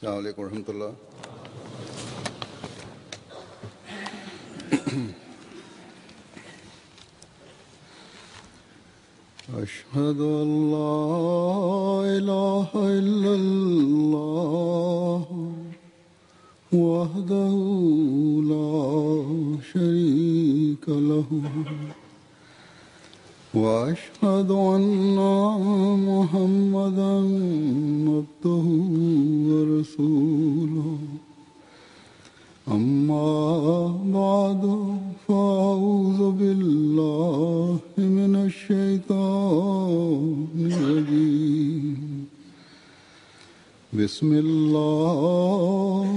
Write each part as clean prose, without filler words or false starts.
अस्सलाम वालेकुम रहमतुल्लाह। अशहदु अल्ला इलाहा इल्लल्लाह वहदहु ला शरीका लहु وأشهد أن محمدا عبده ورسوله أما بعد فأعوذ بالله من الشيطان الرجيم بسم الله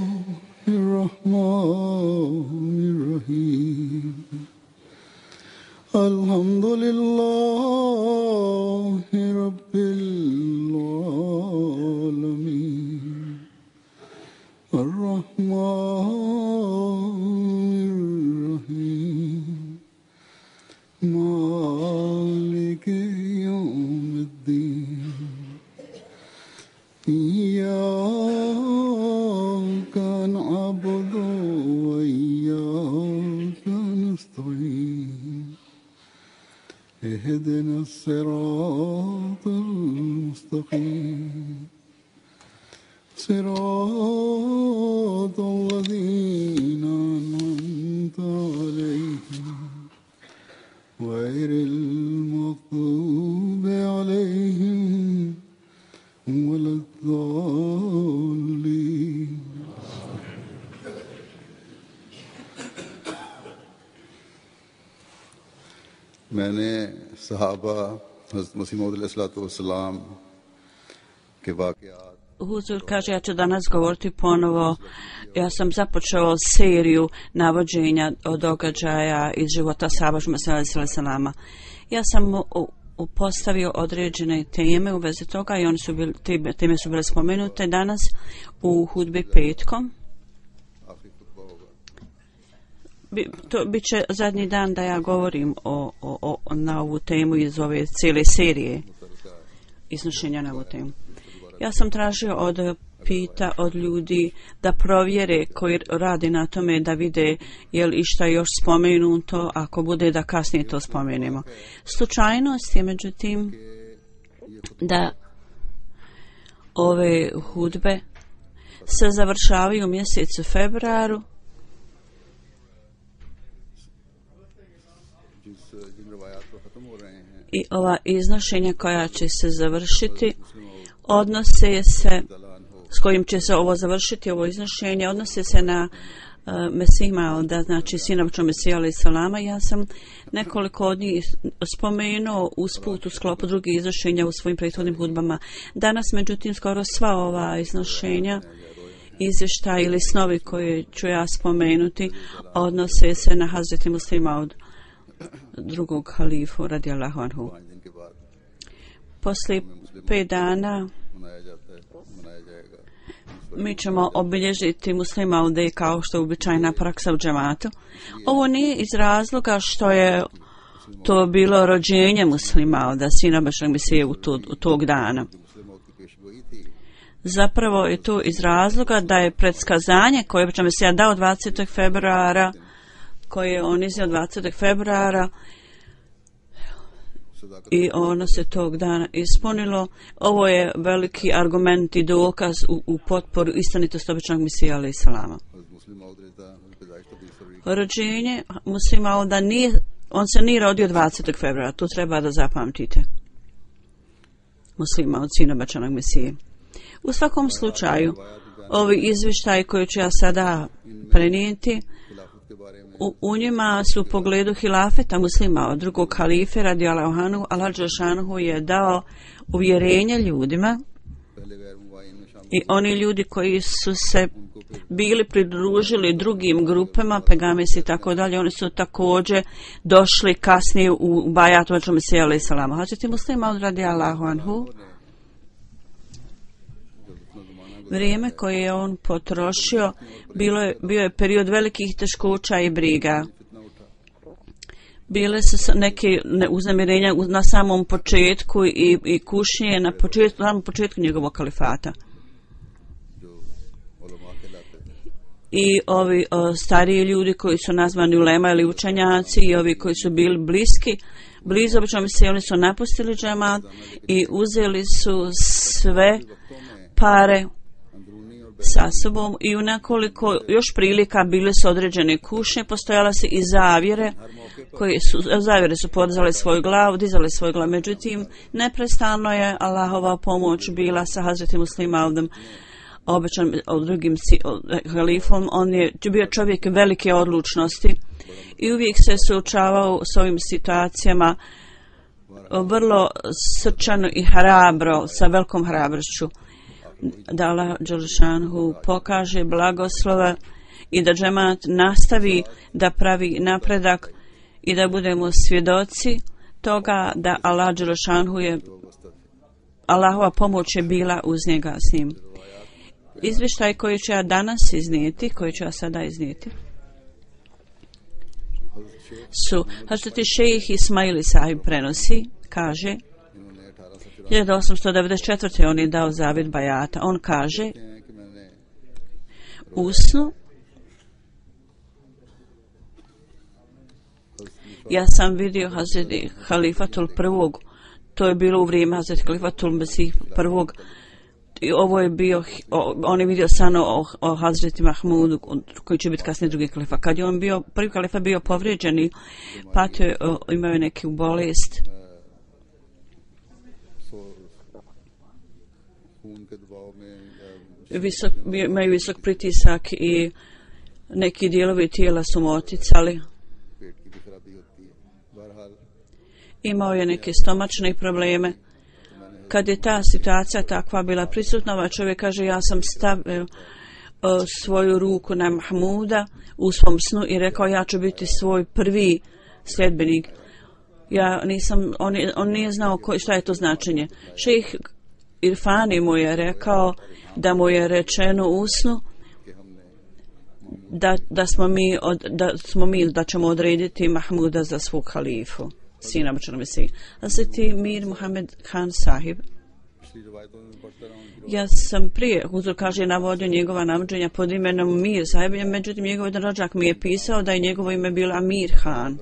الرحمن الرحيم الحمد لله رب العالمين الرحمن الرحيم مالك يوم الدين إياك نعبد وإياك نستعين اهدنا الصراط المستقيم صراط الذين أنعمت عليهم غير المغضوب عليهم ولا الضالين मैंने सहाबा हज़रत मसीह मौऊद अलैहिस्सलाम के वाक़यात Huzur kaže, ja ću danas govoriti ponovo. Ja sam započeo seriju navođenja od događaja iz života sahaba Muhammeda. Ja sam postavio određene teme u vezi toga i teme su bile spomenute danas u hudbi petkom. To bit će zadnji dan da ja govorim na ovu temu iz ove cijele serije iznošenja na ovu temu. Ja sam tražio od ljudi da provjere koji radi na tome da vide je li išta još spomenuto, ako bude da kasnije to spomenemo. Slučajnost je međutim da ove hudbe se završavaju u mjesecu februaru i ova iznošenja koja će se završiti odnose se, s kojim će se ovo završiti, ovo iznošenje, odnose se na Mesih Mauda, znači sina Mesija alejhi salama. Ja sam nekoliko od njih spomenuo usput u sklopu drugih iznošenja u svojim prethodnim hudbama. Danas, međutim, skoro sva ova iznošenja, izvještaj ili snovi koje ću ja spomenuti, odnose se na Hazreti Mesih Maud, drugog halifu radijallahu anhu. Poslije 5 dana mi ćemo obilježiti Mesih Maude kao što je uobičajena praksa u džematu. Ovo nije iz razloga što je to bilo rođenje Mesih Mauda, sina Božjeg Mesije u tog dana. Zapravo je to iz razloga da je predskazanje koje je Božji Mesija dao 20. februara, koje je on iznio 20. februara, i ono se tog dana ispunilo. Ovo je veliki argument i dokaz u potporu istinitosti običnog Mesija alejhi salama. Rođenje Mesih Mauda on se nije rodio 20. februara, to treba da zapamtite. Mesih Maud, sin običnog Mesije. U svakom slučaju, ovi izvještaji koje ću ja sada prenijeti, u njima su u pogledu hilafeta Muslima od drugog halife radijallahu anhu, Allah dželešanohu je dao uvjerenje ljudima, i oni ljudi koji su se bili pridružili drugim grupama, pegamesi i tako dalje, oni su također došli kasnije u bajat Božjeg Mesija alejhi salama. Hazreti Mesih Maud radijallahu anhu, vrijeme koje je on potrošio bio je period velikih teškoća i briga. Bile su neke uznemirenja na samom početku i kušnje na samom početku njegovog kalifata. i ovi stariji ljudi koji su nazvani ulema ili učenjaci i ovi koji su bili blizu običnom se, oni su napustili džemat i uzeli su sve pare sa sobom i u nekoliko još prilika bile su određene kušnje, postojala se i zavjere su podizale svoju glavu, međutim neprestano je Allahova pomoć bila sa Hazreti Muslimaudom, običan drugim halifom. On je bio čovjek velike odlučnosti i uvijek se suočavao s ovim situacijama vrlo srčano i hrabro, sa velikom hrabrošću. Da Allah dželešanu pokaže blagoslova i da džemat nastavi da pravi napredak i da budemo svjedoci toga da Allah dželešanu Allahova pomoć je bila uz njega s njim. Izvještaj koji ću ja danas iznijeti, koji ću ja sada iznijeti, su Hazreti šejih Ismaili sahib prenosi, kaže 1894. on je dao zavjet bajata. On kaže u snu ja sam vidio Hazreti Halifatul prvog, to je bilo u vrijeme Hazreti Halifatul Mesih prvog, i ovo je bio, on je vidio sano o Hazreti Mahmudu koji će biti kasnije drugi kalifa. Kad je on bio, prvi kalifa bio povrijeđen i patio, imao je neku bolest. Imaju visok pritisak i neki dijelovi tijela su mu oticali. Imao je neke stomačne probleme. Kad je ta situacija takva bila prisutna, ovaj čovjek kaže ja sam stavio svoju ruku na Mahmuda u svom snu i rekao ja ću biti svoj prvi sljedbenik. Ja nisam, on nije znao šta je to značenje. Šejh Irfani mu je rekao da mu je rečeno u snu da ćemo odrediti Mahmuda za svog halifu, sina običnog Mesih. Hazreti Mir Muhammed Khan sahib, ja sam prije, Huzur kaže, navodio njegova navođenja pod imenom Mir sahib, međutim njegov jedan rođak mi je pisao da je njegovo ime bilo Amir Khan.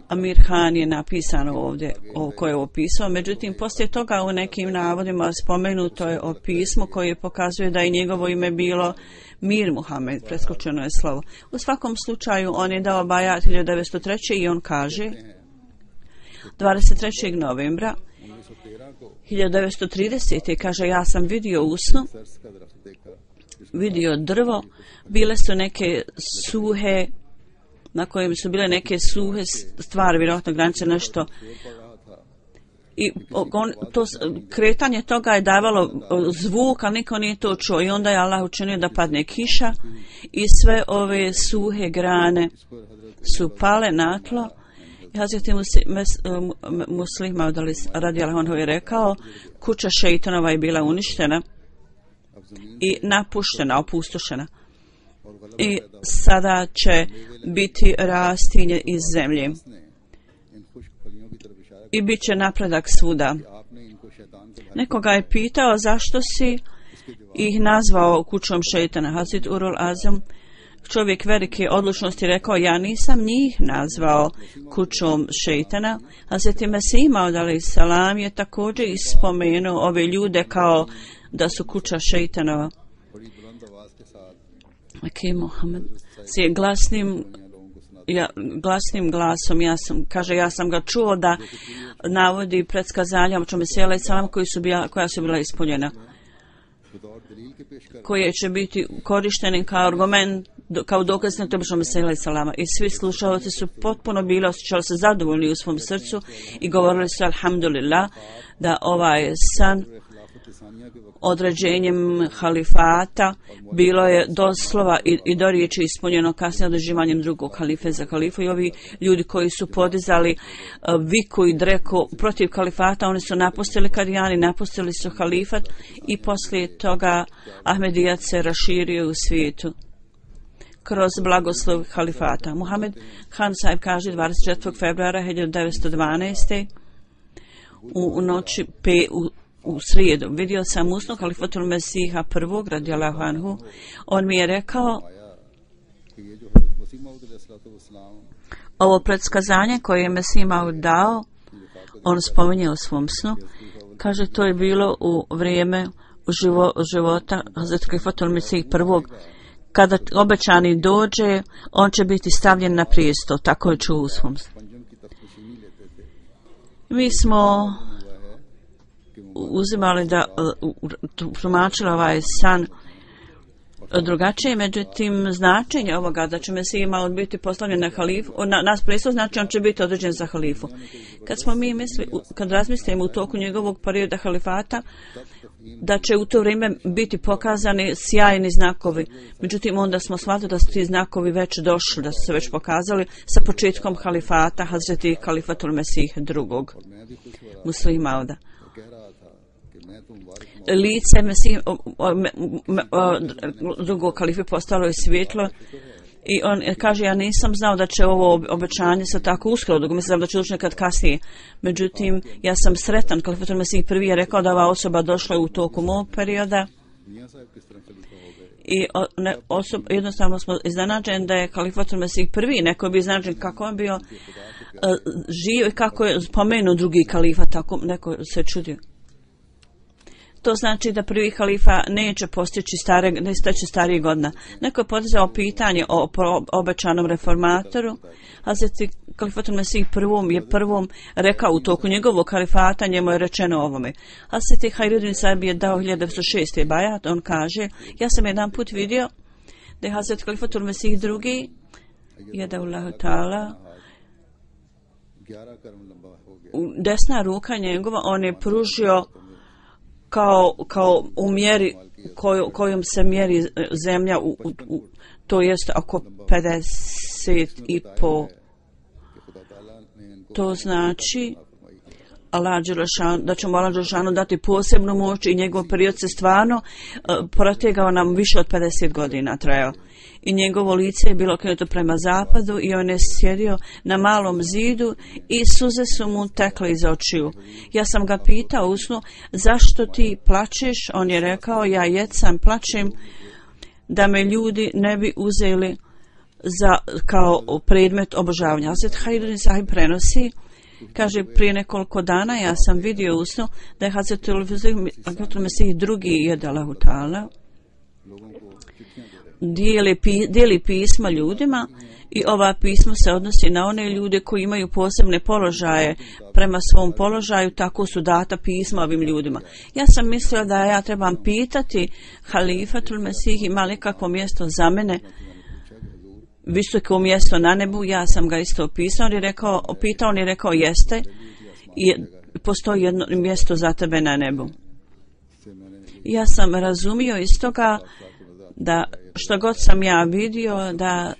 Amir Khan je napisano ovdje koje je opisao, međutim poslije toga u nekim navodima spomenuto je o pismu koje pokazuje da je njegovo ime bilo Mir Muhammed, preskočeno je slovo. U svakom slučaju on je dao bajat 1903. i on kaže 23. novembra 1930. kaže ja sam vidio u snu, vidio drvo, bile su neke suhe, na kojem su bile neke suhe stvari, vjerojatno granice nešto. I kretanje toga je davalo zvuk, ali niko nije to čuo. I onda je Allah učinio da padne kiša i sve ove suhe grane su pale na tlo. I Hazreti Muslima radijallahu anhu je rekao, kuća šeitanova je bila uništena i napuštena, opustošena. I sada će biti rastinje iz zemlje i bit će napredak svuda. Nekoga je pitao zašto si ih nazvao kućom šeitana. Hazret Urul Azam, čovjek velike odlučnosti, rekao ja nisam njih nazvao kućom šeitana. Hazret Mesih Maud alejhi selam je također ispomenuo ove ljude kao da su kuća šeitanova. Muhammed je glasnim glasom, ja sam ga čuo da navodi predskazanja o Mesih alejhi selam koja su bila ispunjena, koje će biti korištene kao argument, kao dokaz na to Mesih alejhi selam. I svi slušalci su potpuno bili, osjećali se zadovoljni u svom srcu i govorili su alhamdulillah da ovaj san određenjem halifata bilo je doslova i do riječi ispunjeno kasnije određivanjem drugog halife za halifu. I ovi ljudi koji su podizali viku i dreku protiv kalifata, oni su napustili Kadijani, napustili su halifat i poslije toga Ahmedijat se raširio u svijetu kroz blagoslov halifata. Muhammed Khan sahib kaže 24. februara 1912. u noći u srijedu. Vidio sam usnu Halifatul Mesiha prvog radijallahu anhu. On mi je rekao ovo predskazanje koje je Mesih Maud dao, on spominje u svom snu, kaže to je bilo u vrijeme života Hazret Halifatul Mesih prvog. Kada obećani dođe, on će biti stavljen na prijesto, tako je čuo u svom snu. Mi smo uzimali da promačili ovaj san drugačije, međutim značenje ovoga da će Mesih Maud biti postavljen na halifu, nas presto znači on će biti određen za halifu. Kad razmislimo u toku njegovog perioda halifata, da će u to vrijeme biti pokazani sjajni znakovi. Međutim, onda smo shvatili da su ti znakovi već došli, da su se već pokazali sa početkom halifata Hazreti Halifatul Mesih drugog Muslih Mauda. Lice drugog kalife postalo je svjetlo i on kaže ja nisam znao da će ovo obećanje se tako uskoro dogoditi, mislim da će doći nekad kasnije. Međutim, ja sam sretan, Halifatul Mesih prvi je rekao da ova osoba došla u toku mog perioda i jednostavno smo iznenađeni da je Halifatul Mesih prvi, neko bi iznenađen kako on bio živ i kako je spomenuo drugi kalifa, tako neko se čudio. To znači da prvi halifa neće postići starije godina. Neko je podizao pitanje o obećanom reformatoru. Hazreti Halifatul Mesih prvom rekao u toku njegovog halifata, njemu je rečeno ovome. Hazreti Hajruddin Sahib je dao 1906. bajat, on kaže, ja sam jedan put vidio da je Hazreti Halifatul Mesih drugi, jedavullahu ta'ala, desna ruka njegova, on je pružio kao u mjeri kojom se mjeri zemlja, to jest oko 50,5. To znači da ćemo Allah Đelešanu dati posebnu moć i njegov period se stvarno protegao nam više od 50 godina trajao. I njegovo lice je bilo okrenuto prema zapadu i on je sjedio na malom zidu i suze su mu tekle iz očiju. Ja sam ga pitao u snu, zašto ti plačeš? On je rekao, ja jecam, plačem da me ljudi ne bi uzeli kao predmet obožavanja. Hazret Hajruddin Sahib prenosi, kaže, prije nekoliko dana ja sam vidio u snu da je Hazret Halifatul Mesih drugi jedallahu ta'ala dijeli pisma ljudima i ova pisma se odnosi na one ljude koji imaju posebne položaje. Prema svom položaju tako su data pisma ovim ljudima. Ja sam mislila da ja trebam pitati Halifatul Mesih ima li kakvo mjesto za mene, visoko mjesto na nebu. Ja sam ga isto pitao, on je rekao jeste, i postoji jedno mjesto za tebe na nebu. Ja sam razumio iz toga da što god sam ja vidio da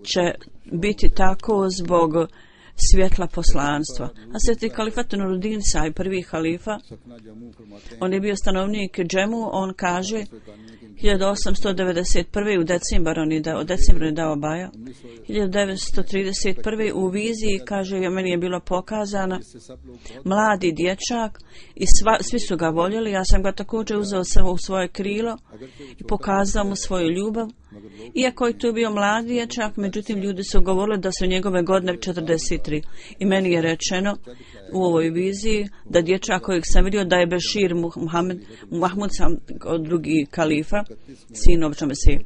će biti tako zbog svjetla poslanstva. A Sveti Halifat Nuruddin Sahib, prvi halifa, on je bio stanovnik Džemu, on kaže 1891. u decembru je dao baja. 1931. u viziji, kaže, meni je bilo pokazano mladi dječak i svi su ga voljeli. Ja sam ga također uzeo u svoje krilo i pokazao mu svoju ljubav. Iako je tu bio mladi dječak, međutim ljudi su govorili da su njegove godine 43. I meni je rečeno u ovoj viziji da dječak kojeg sam vidio da je Bešir Mahmud drugi kalifa, sin obično Mesija.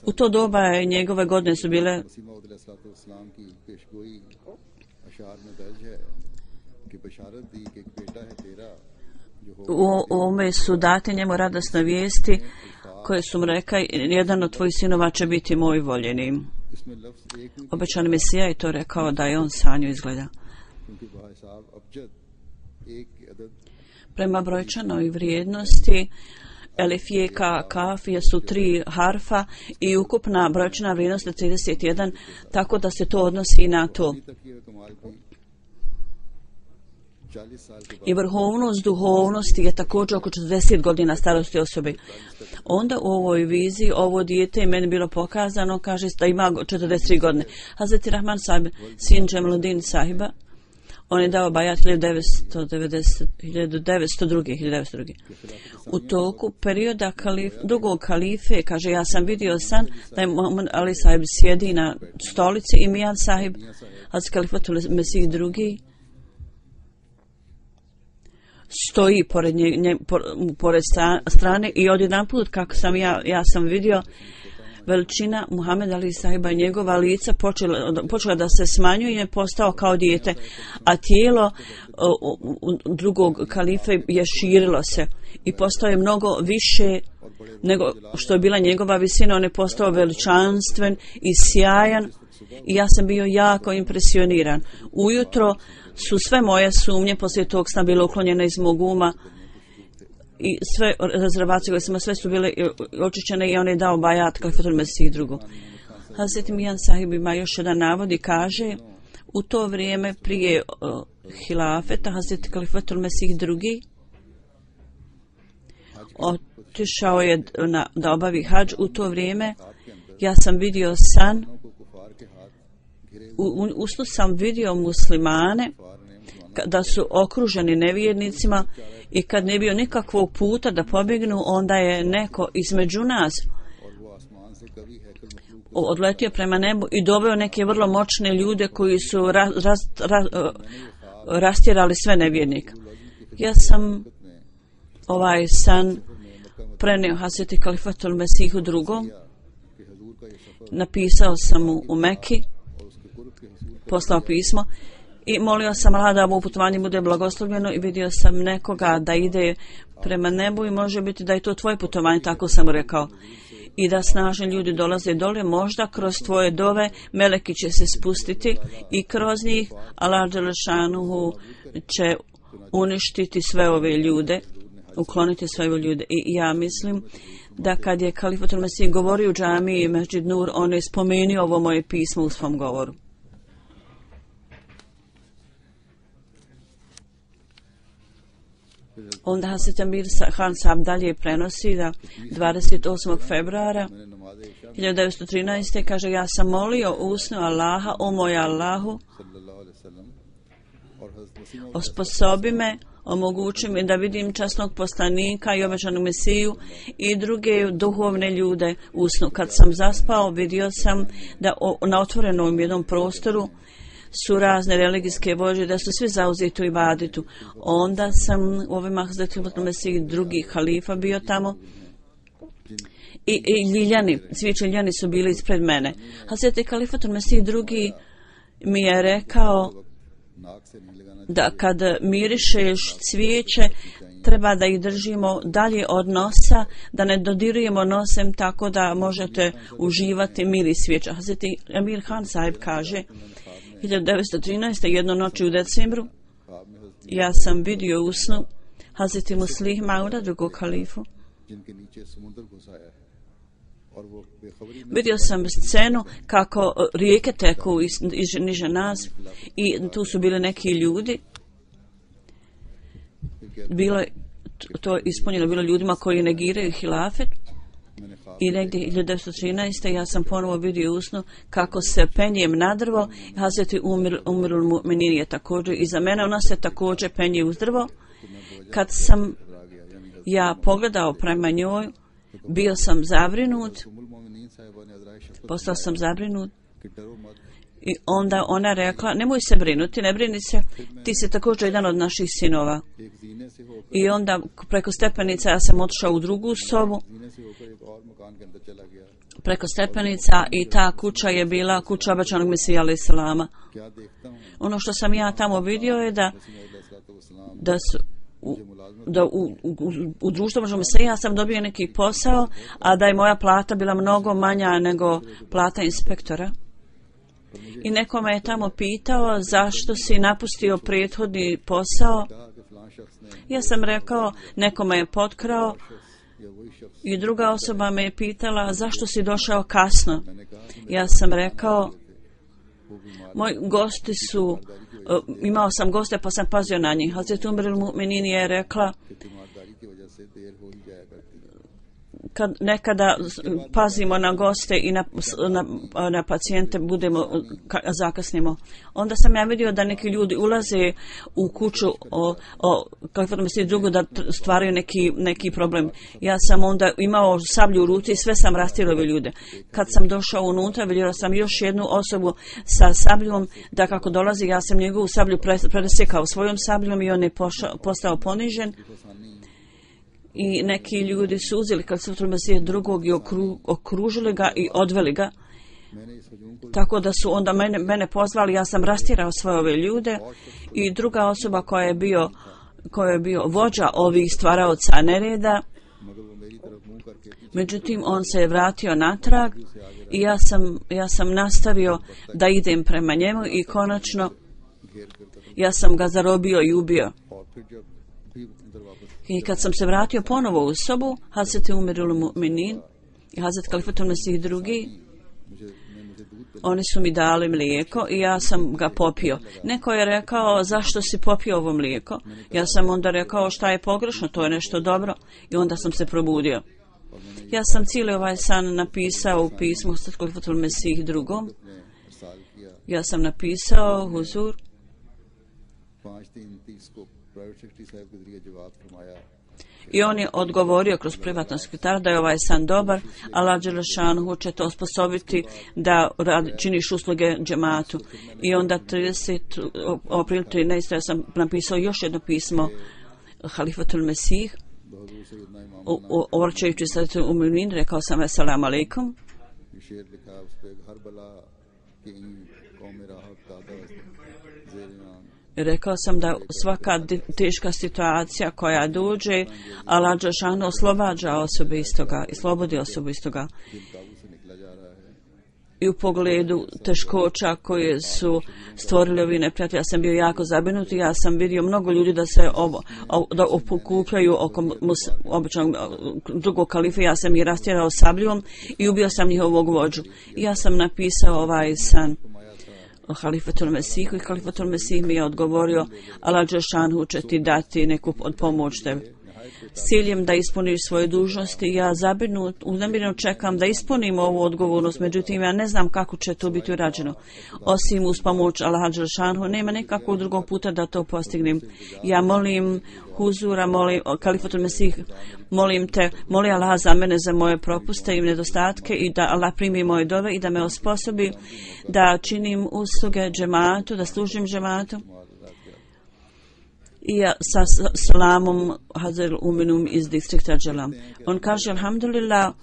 U to doba njegove godine su bile u ome su date njemu radosne vijesti koje su mu rekli, jedan od tvojih sinova će biti moj voljeni. Obećani Mesija je to rekao da je on sanju izgleda. Prema brojčanoj vrijednosti Elif, Je, Kaf su 3 harfa i ukupna brojčana vrijednost je 31, tako da se to odnosi i na to. I vrhovnost duhovnosti je također oko 40 godina starosti osobe. Onda u ovoj viziji ovo dijete je meni bilo pokazano, kaže da ima 43 godine. Hazreti Rahman Sahib, sin Džemaluddin Sahiba, On je dao bajat 1902. U toku perioda drugog kalife, kaže, ja sam vidio san da je Muhammed Ali sahib sjedi na stolici i Mijan sahib, Hazrat Kalifatul Mesih drugi, stoji pored strane i odjedanput kako sam ja sam vidio veličina Muhammed Ali sahiba i njegova lica počela da se smanjuje i je postao kao dijete, a tijelo drugog kalife je širilo se i postao je mnogo više nego što je bila njegova visina. On je postao veličanstven i sjajan i ja sam bio jako impresioniran. Ujutro su sve moje sumnje poslije tog sna bile uklonjene iz mog uma i sve rezervacije koje sam sve su bile očišćene i on je dao bajat Kalifatul Mesih drugo. Hazret Mijan sahib ima još jedan navod i kaže, u to vrijeme prije hilafeta Hazret Kalifatul Mesih drugi otišao je da obavi hadž. U to vrijeme ja sam vidio san, u snu sam vidio muslimane da su okruženi nevjernicima i kad ne bio nikakvog puta da pobjegnu, onda je neko između nas odletio prema nebu i doveo neke vrlo moćne ljude koji su rastjerali sve nevjernike. Ja sam ovaj san prenio Hazreti Kalifatul Mesihu drugom, napisao sam mu u Meki, poslao pismo i molio sam Allah da mu putovanje bude blagoslovljeno i vidio sam nekoga da ide prema nebu i može biti da je to tvoje putovanje, tako sam mu rekao. I da snažni ljudi dolaze dole, možda kroz tvoje dove meleki će se spustiti i kroz njih Allah dželešanuhu će uništiti sve ove ljude, ukloniti sve ove ljude. I ja mislim da kad je Kalifatul Mesih govorio u džamiji Mesdžid Nur, on je spomenuo ovo moje pismo u svom govoru. Onda Hazret Amir Khan Sahib dalje prenosi da 28. februara 1913. kaže, ja sam molio usnu Allaha, o moj Allahu, osposobi me, omogući mi da vidim časnog poslanika i obećanog Mesiju i druge duhovne ljude usnu. Kad sam zaspao, vidio sam da na otvorenom jednom prostoru su razne religijske vođe, da su svi zauzeti u ibaditu. Onda sam u ovim Hazretu Mesih drugi halifa bio tamo i ljiljani, cvijeće ljiljani su bili ispred mene. Hazreti Kalifatul Mesih drugi mi je rekao da kad mirišeš cvijeće treba da ih držimo dalje od nosa, da ne dodirujemo nosem tako da možete uživati miris cvijeća. Hazreti Amir Khan Sahib kaže, 1913. jedno noći u decembru ja sam vidio u snu Hazreti Muslih Mauda, drugog halifu. Vidio sam scenu kako rijeke teku niže nas i tu su bili neki ljudi. Bilo je to ispunjeno bilo ljudima koji negiraju hilafet. I negdje 1913. ja sam ponovo vidio usnu kako se penjem na drvo. Hazreti Umirul Mu'minin je također iza mene, ona se također penje uz drvo. Kad sam ja pogledao prema njoj, bio sam zabrinut, postao sam zabrinut i onda ona rekla, nemoj se brinuti, ne brini se, ti si također jedan od naših sinova. I onda preko stepenica ja sam otišao u drugu sobu, preko stepenica i ta kuća je bila kuća obećanog Mesija alejhi selama. Ono što sam ja tamo vidio je da u društvu možemo se, ja sam dobio neki posao, a da je moja plata bila mnogo manja nego plata inspektora. I neko me je tamo pitao zašto si napustio prethodni posao. Ja sam rekao, neko me je potkrao i druga osoba me je pitala zašto si došao kasno. Ja sam rekao, moji gosti su, imao sam goste pa sam pazio na njih. Hazret Umirul Mu'minin je rekla, nekada pazimo na goste i na pacijente, zakasnimo. Onda sam ja vidio da neki ljudi ulaze u kuću kako da misli drugo da stvaraju neki problem. Ja sam onda imao sablju u ruci i sve sam rastjerao ove ljude. Kad sam došao unutra, vidio sam još jednu osobu sa sabljom, da kako dolazi, ja sam njegovu sablju presjekao svojom sabljom i on je postao ponižen. I neki ljudi su uzeli kad su Mesije drugog i okružili ga i odveli ga. Tako da su onda mene pozvali, ja sam rastjerao svoje ove ljude i druga osoba koja je bio vođa ovih stvaraoca nereda. Međutim, on se je vratio natrag i ja sam nastavio da idem prema njemu i konačno ja sam ga zarobio i ubio. I kad sam se vratio ponovo u sobu, Hazreti Umirul Mu'minin i Hazreti Kalifatul Mesih drugi, oni su mi dali mlijeko i ja sam ga popio. Neko je rekao, zašto si popio ovo mlijeko? Ja sam onda rekao, šta je pogrešno, to je nešto dobro. I onda sam se probudio. Ja sam cijeli ovaj san napisao u pismu Hazreti Kalifatul Mesih drugom. Ja sam napisao, Huzur, i on je odgovorio kroz privatnog sekretara da je ovaj san dobar, Allah dželešanuhu će to osposobiti da činiš usluge džematu. I onda 30. april 13. ja sam napisao još jedno pismo Halifatul Mesih, obraćajući se u Mu'min, rekao sam assalamu alaikum. Rekao sam da svaka teška situacija koja dođe, Allah dželešanu oslobađa osobe iz toga i slobodi osobu iz toga. I u pogledu teškoća koje su stvorili ovi neprijatelji, ja sam bio jako zabrinut i ja sam vidio mnogo ljudi da se okupljaju oko običnog drugog kalifa. Ja sam ih rastjerao sabljom i ubio sam njihovog vođu. I ja sam napisao ovaj san o Halifatul Mesihu i Halifatul Mesih mi je odgovorio, Allah dželešanu će ti dati neku pomoć tebi. S ciljem da ispuniš svoje dužnosti, ja uznemiren čekam da ispunim ovu odgovornost, međutim ja ne znam kako će to biti urađeno. Osim uz pomoć Allaha dželešanu, nema nekakvog drugog puta da to postignem. Ja molim Huzura, molim Halifatul Mesih, molim Allaha za mene, za moje propuste i nedostatke i da Allah primi moje dove i da me osposobi da činim usluge džematu, da služim džematu. I ja sa salamom Hazir Uminum iz distrikta Dželam. On kaže, alhamdulillah,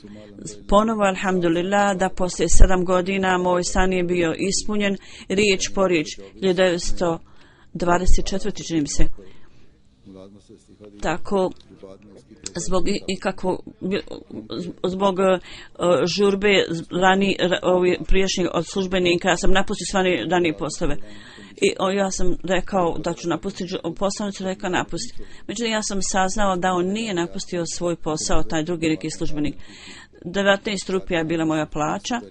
ponovo alhamdulillah, da poslije 7 godina moj san je bio ispunjen, riječ po riječ, 1924. čini mi se. Tako, zbog žurbe prijašnjih od službenika, ja sam napustio sve ranije poslove. I ja sam rekao da ću napustiti poslanicu, rekao napusti. Međutim, ja sam saznao da on nije napustio svoj posao, taj drugi neki službenik. 19 rupija je bila moja plaća,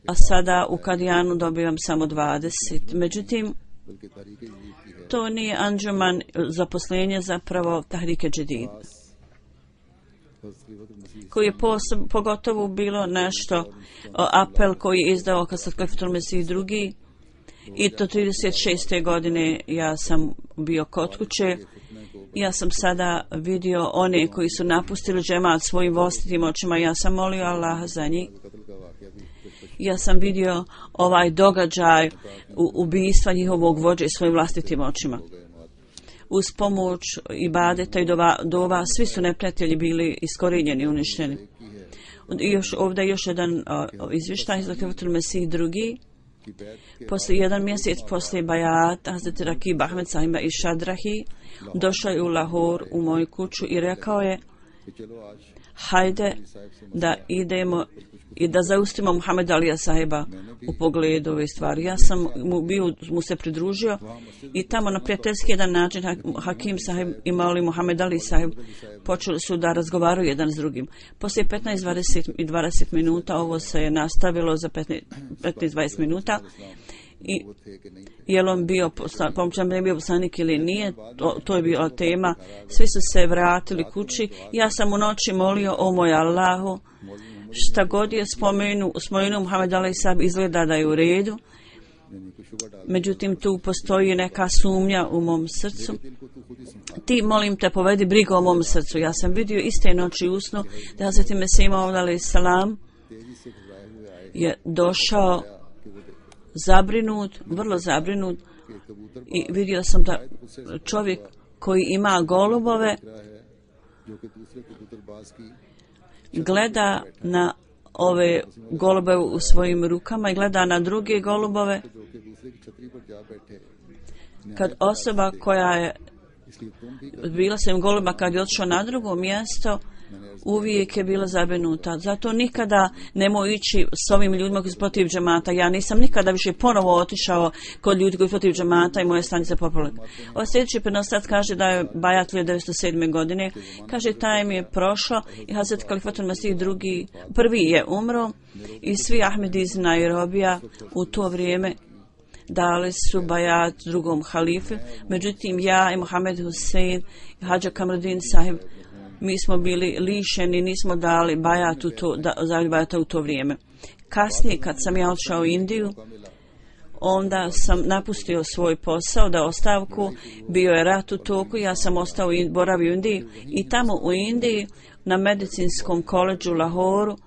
a sada u Kadijanu dobivam samo 20. Međutim, to nije anđuman zaposlenje, zapravo Tahrike Džedid, koji je pogotovo bilo nešto apel koji je izdao Hazrat Kalifatul Mesih drugi. I do 36. godine ja sam bio kod kuće. Ja sam sada vidio one koji su napustili džemat svojim vlastitim očima. Ja sam molio Allaha za njih. Ja sam vidio ovaj događaj ubijstva njihovog vođe svojim vlastitim očima. Uz pomoć ibadeta i dova svi su neprijatelji bili iskorijenjeni, uništeni. I ovdje još jedan izvještaj za Halifatul Mesih drugi. Poslije 1 mjesec poslije bajata Hazreti Rakib Ahmed Sahiba iz Šadrahi došao je u Lahor u moju kuću i rekao je, hajde da idemo i da zaustimo Muhammed Alija Sahiba u pogledu ove stvari. Ja sam mu se pridružio i tamo na prijateljski jedan način Hakim Sahib i Mauli Muhammed Ali Sahib počeli su da razgovaraju jedan s drugim. Poslije 15, 20 i 20 minuta ovo se je nastavilo za 15-20 minuta i je li on bio poslanik ili nije, to je bila tema. Svi su se vratili kući. Ja sam u noći molio, o moj Allahu, šta god je spomenuo Muhammed a.s. izgleda da je u redu. Međutim, tu postoji neka sumnja u mom srcu. Ti, molim te, povedi brigu o mom srcu. Ja sam vidio iste noći u snu da Hazreti Mesih Maud a.s. je došao zabrinut, vrlo zabrinut, i vidio sam da čovjek koji ima golubove gleda na ove golubove u svojim rukama i gleda na druge golubove. Kad osoba koja je bila svojim golubima, kad je otišao na drugo mjesto, uvijek je bila zabrinuta. Zato nikada nemoj ići s ovim ljudima koji su protiv džemata. Ja nisam nikada više ponovo otišao kod ljudi koji su protiv džemata i moje stanice popule. Ovo sljedeći prenosac kaže da je bajat 1907. godine. Kaže, taj mi je prošlo i Hazret Kalifatul Masih prvi je umro i svi Ahmedi iz Nairobija u to vrijeme dali su bajat drugom halifi. Međutim, ja i Mohamed Hussein i Hadža Kamruddin sahib, mi smo bili lišeni, nismo dali bajata u to vrijeme. Kasnije, kad sam ja odšao u Indiju, onda sam napustio svoj posao, da ostavku, bio je rat u toku, ja sam ostao boravio u Indiji i tamo u Indiji na medicinskom koledžu u Lahoru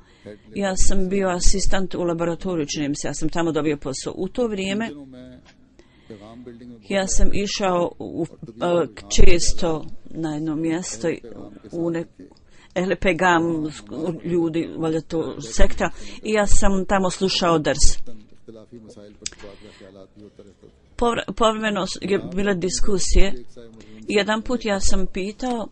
ja sam bio asistent u laboratoriju, čini mi se, ja sam tamo dobio posao. U to vrijeme ja sam išao često na jedno mjesto u Ehle Pegam, ljudi, valjda to sekta, i ja sam tamo slušao ders. Povremeno je bile diskusije i jedan put ja sam pitao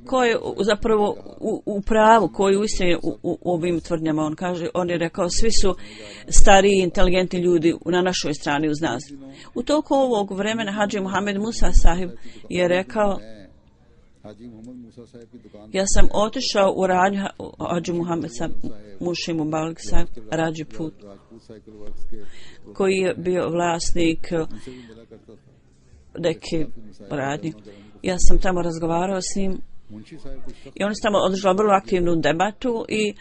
ko je zapravo u pravu, koji u istini u ovim tvrdnjama. On je rekao, svi su stariji, inteligentni ljudi na našoj strani uz nas. U toku ovog vremena Hadži Muhammed Musa sahib je rekao, ja sam otišao u radnju Hadži Muhammed Muši Mubalik sahib, Rađi Put, koji je bio vlasnik neke radnje. Ja sam tamo razgovarao s njim i oni su tamo održali vrlo aktivnu debatu i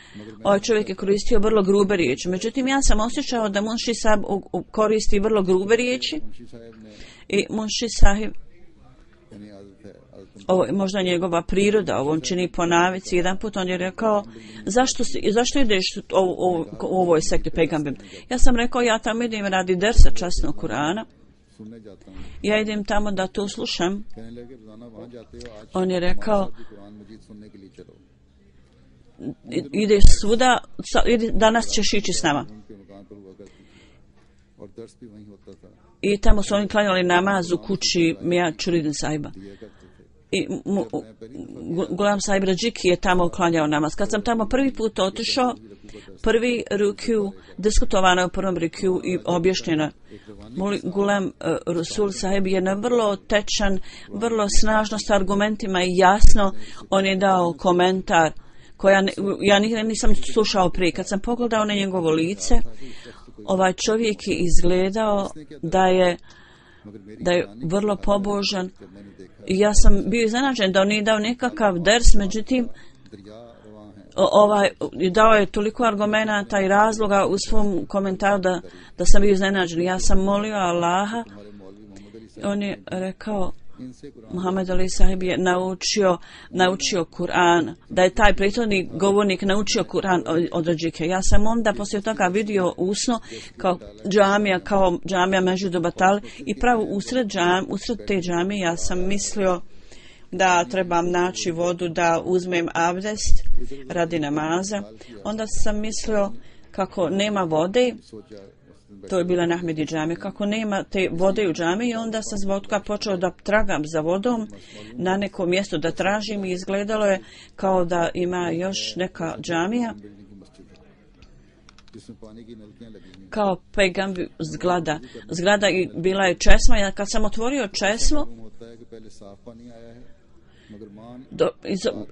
ovaj čovjek je koristio vrlo grube riječi. Međutim, ja sam osjećao da Munši sahib koristi vrlo grube riječi i Munši sahib, ovo je možda njegova priroda, ovo on čini po navici. Jedan put on je rekao, zašto ideš u ovoj sekti Pejgamber? Ja sam rekao, ja tamo idem radi dersa časnog Kurana. Ja idem tamo da to slušam. On je rekao, ideš svuda, danas ćeš ići s nama. I tamo su oni klanjali namaz u kući Mija Čuridin sahiba. I Gulam sahib Rađiki je tamo klanjao namaz. Kad sam tamo prvi put otišao, prvi rukju, diskutovano je u prvom rukju i objašnjeno. Gulam Rasul sahib je na vrlo tečan, vrlo snažno s argumentima i jasno on je dao komentar ja nikada nisam slušao prije. Kad sam pogledao na njegovo lice, ovaj čovjek je izgledao da je vrlo pobožan. Ja sam bio iznenađen da on nije dao nikakav ders, međutim dao je toliko argumenata i razloga u svom komentaru da sam bio iznenađen. Ja sam molio Allaha, on je rekao, Muhammed Ali sahib je naučio Kur'an, da je taj prethodni govornik naučio Kur'an od Rađike. Ja sam onda poslije toga vidio usno kao džamija Međudu Batal i pravo usred te džamije ja sam mislio da trebam naći vodu da uzmem abdest radi namaza. Onda sam mislio kako nema vode, to je bila na Ahmedi džamija, kako nema te vode u džamiji, i onda sam zbog toga počeo da tragam za vodom na neko mjesto da tražim i izgledalo je kao da ima još neka džamija kao Pejgam zgrada i bila je česma. Ja kad sam otvorio česmu,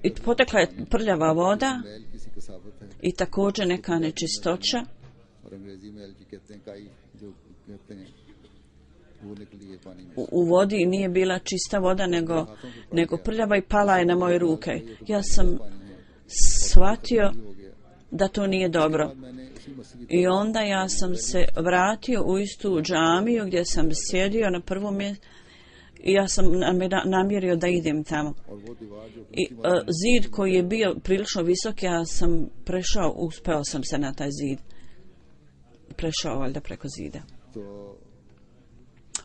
I potekla je prljava voda मैल किसी कसावत है i također neka nečistoća. और अंग्रेजी में एलजी कहते हैं काई जो कहते हैं वो निकली है पानी में U vodi nije bila čista voda, nego prljava i pala je na moje ruke. Ja sam shvatio da to nije dobro. मैंने इसी मस्जिद I onda ja sam se vratio u istu džamiju gdje sam sjedio na prvom mjestu i ja sam namjerio da idem tamo. और वो दीवार जो I zid koji je bio prilično visok, ja sam prešao, uspeo sam se na taj zid. Prešao valjda preko zida. तो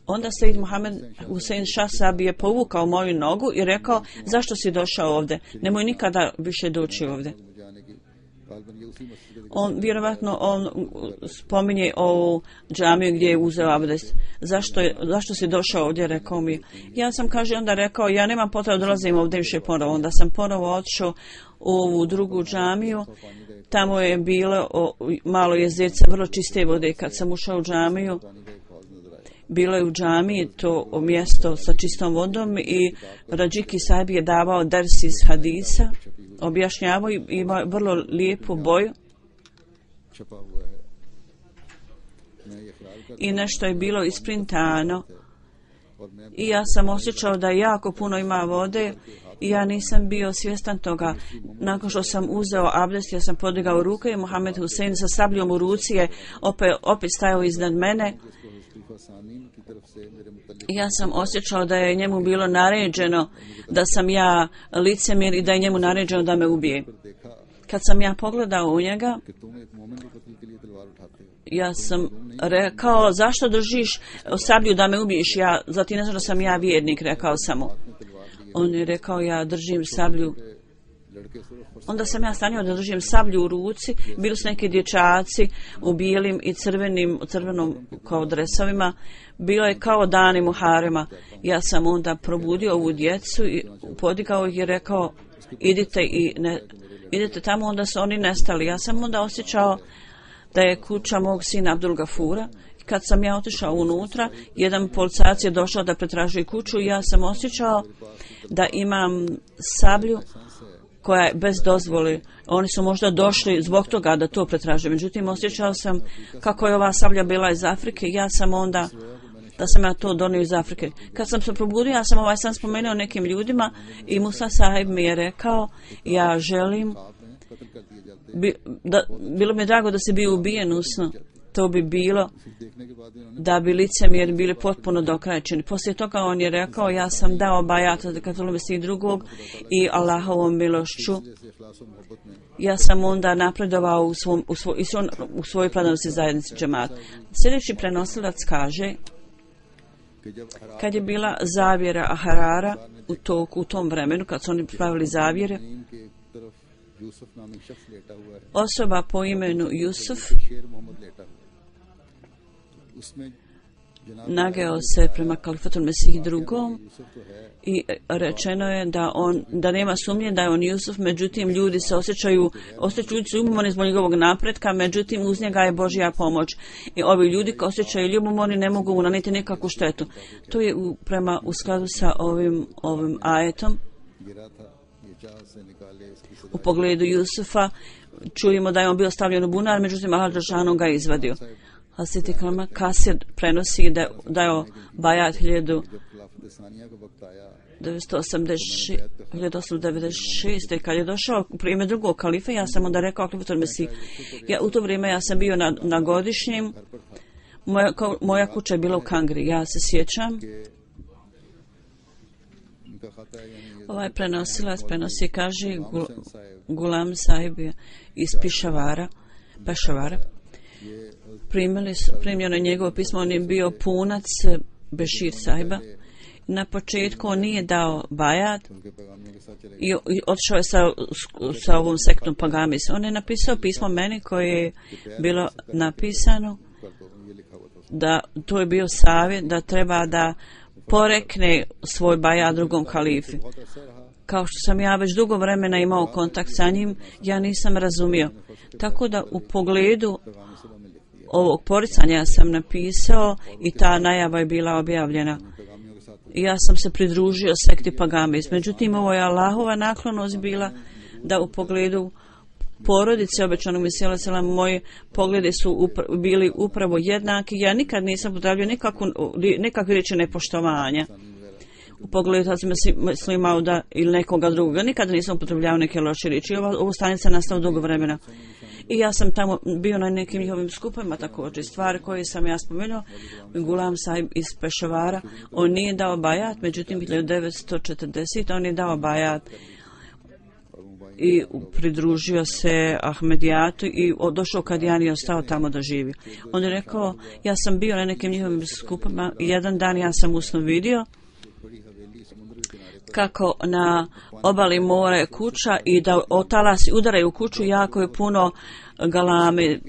Onda Sejid Mohamed Husein Shah Sabi je povukao moju nogu i rekao, zašto si došao ovdje? Nemoj nikada više doći ovdje. जाने की गालबन ये उसी मस्जिद Vjerovatno on spominje ovu džamiju gdje je uzeo abdest. Zašto si došao ovdje, rekao mi. Ja sam, kaže, onda rekao, ja nemam potrebe da dolazim ovdje više ponovo. Onda sam ponovo otišao u ovu drugu džamiju. Tamo je bilo malo jezerca vrlo čiste vode. Kad sam ušao u džamiju, bilo je u džamiji to mjesto sa čistom vodom i Radžiki Sahib je davao ders iz hadisa, objašnjavao i ima vrlo lijepu boju छपा हुआ है मैं ये ख्याल कर i nešto je bilo isprintano और मैं i ja sam osjećao da jako puno ima vode i ja nisam bio svjestan toga. Nakon što sam uzeo abdest, ja sam podigao ruke i Mohamed Husein sa sabljom u ruci je opet stajao iznad mene. इस्तीफा सानीन की तरफ से मेरे मुतल्लिक Ja sam osjećao da je njemu bilo naređeno da sam ja licemjer i da je njemu naređeno da me ubije. देखा Kad sam ja pogledao u njega, कि तुम एक मोमिन के कत्ल के लिए तलवार उठाते हो ja sam rekao, zašto držiš sablju da me ubiješ? Zatim ne znam da sam ja vjernik, rekao sam mu. On je rekao, ja držim sablju. लड़के सुरख और Onda sam ja stanio da držim sablju u ruci. Bili su neki dječaci u bijelim i crvenom kao dresovima. Bilo je kao dani Muharema. Ja sam onda probudio ovu djecu i podigao ih i rekao, idite tamo. Onda su oni nestali. Ja sam onda osjećao da je kuća mog sina Abdul Gafura. Kad sam ja otišao unutra, jedan policajac je došao da pretražuje kuću i ja sam osjećao da imam sablju koja je bez dozvole. Oni su možda došli zbog toga da to pretraže. Međutim, osjećao sam kako je ova sablja bila iz Afrike. Ja sam onda, da sam ja to donio iz Afrike. Kad sam se probudio, ja sam ovaj san spomenuo nekim ljudima i Musa Sahib mi je rekao, ja želim, bilo mi je drago da si bio ubijen usno. To bi bilo देखने के बाद भी उन्होंने da bi licemjeri bili potpuno dokrajčeni. Poslije toga on je rekao, ja sam dao bajat od Katolu Mesih drugog i Allahovom milošću. जैसे इखलास और मोहब्बत में Ja sam onda napredovao u svojoj predanosti zajednici džemat. Sljedeći prenosilac kaže, कि जब हरा kad je bila zavjera Aharara u tom vremenu, kad su oni pravili zavjere, नीम के एक तरफ यूसुफ नामी शख्स लेटा हुआ है osoba po imenu Jusuf शेर मोहम्मद लेटा हुआ है उसमें जनाब nageo se prema Kalifatul Mesih drugom Yusuf तो है i rečeno je da nema sumnje da je on Jusuf, međutim ljudi se osjećaju ljubomorni zbog njegovog napretka, međutim uz njega je Božja pomoć. I ovi ljudi koji osjećaju ljubomorni ne mogu mu nanijeti nikakvu štetu. To je u skladu sa ovim ajetom. गिरा था ये चाह से निकाले इसकी U pogledu Jusufa čujemo da je on bio stavljen u bunar, međutim Allah dželešanu ga izvadio. Hasiti Kalma Kasir prenosi da je bajat जब खिलाफत सानिया का वक्त आया 1896. kad je došao u ime drugog kalife, ja sam onda rekao Kalifatul Mesih. U to vrijeme ja sam bio na godišnjem. Moja kuća je bila u Kangri. Ja se sjećam. इनका खाता है यानी Ovaj prenosilac prenosi, kaže Gulam Sahib je iz Pešavara. Primljeno je njegovo pismo, on je bio punac Bešir Sahiba. Na početku on nije dao bajat उनके पैगामियों के साथ चले i otišao je sa ovom sektom Pagamis. On je napisao pismo meni koje je bilo napisano कर दो ये लिखा हुआ था da to je bio savjet da treba da porekne svoj bajat drugom kalifi. बहुत अरसा रहा Kao što sam ja već dugo vremena imao kontakt sa njim, ja nisam razumio. Tako da u pogledu पैगाम सुबह में लिख दिया ovog poricanja sam napisao i ta najava je bila objavljena. पैगामियों के साथ I ja sam se pridružio sekti Pagamis. Međutim, ovo je Allahova naklonost bila da u pogledu porodice obećanog Mesija selam moji pogledi su bili upravo jednaki. Ja nikad nisam potrebio nikakve riječi nepoštovanja u pogledu Hazreti Mauda ili nekoga drugoga. Nikada nisam upotrebljavao neke loše riječi. Ovo stanje se nastalo dugo vremena. I ja sam tamo bio na nekim njihovim skupovima također. Stvari koje sam ja spomenuo, Gulam Sahib iz Pešavara, on nije dao bajat, međutim 1940 on je dao bajat i pridružio se Ahmedijatu i došao kad Jan i ostao tamo da živi. On je rekao, ja sam bio na nekim njihovim skupama i jedan dan ja sam usno vidio kako na obali mora je kuća i da otalasi udaraju u kuću, jako je puno galame,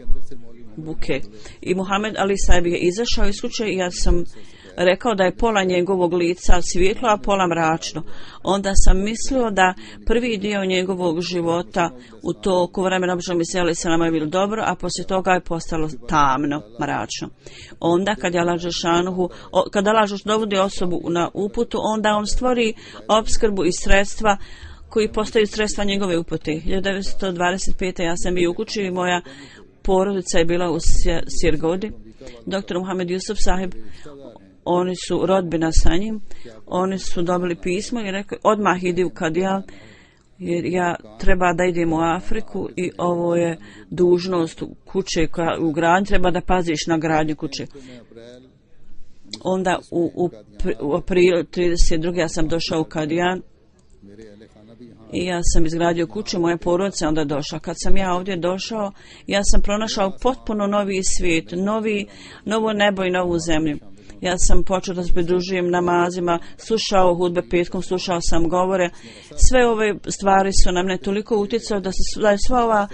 buke. I Muhammed Ali Sahib je izašao iz kuće i ja sam rekao da je pola njegovog lica svjetlo, a pola mračno. Onda sam mislio da prvi dio njegovog života u toku vremena običnog Mesija alejhi selam je bilo dobro, a poslije toga je postalo tamno, mračno. Onda kad Allah dovodi osobu na uputu, onda on stvori opskrbu i sredstva koji postaju sredstva njegove upute. 1925. ja sam bio u kući i moja porodica je bila u Sirgodi. Dr. Muhammed Yusuf Sahib, oni su rodbina sa njim, oni su dobili pismo i rekli odmah idi u Kadijal jer ja treba da idem u Afriku i ovo je dužnost kuće koja u gradnji, treba da paziš na gradnju kuće. Onda u aprilu 32. ja sam došao u Kadijan i ja sam izgradio kuću, moja porodica onda došla. Kad sam ja ovdje došao, ja sam pronašao potpuno novi svijet, novo nebo i novu zemlju. Ja sam počeo da se pridružujem namazima, slušao hudbe petkom, slušao sam govore. Sve ove stvari su na mene toliko utjecale da je sva ova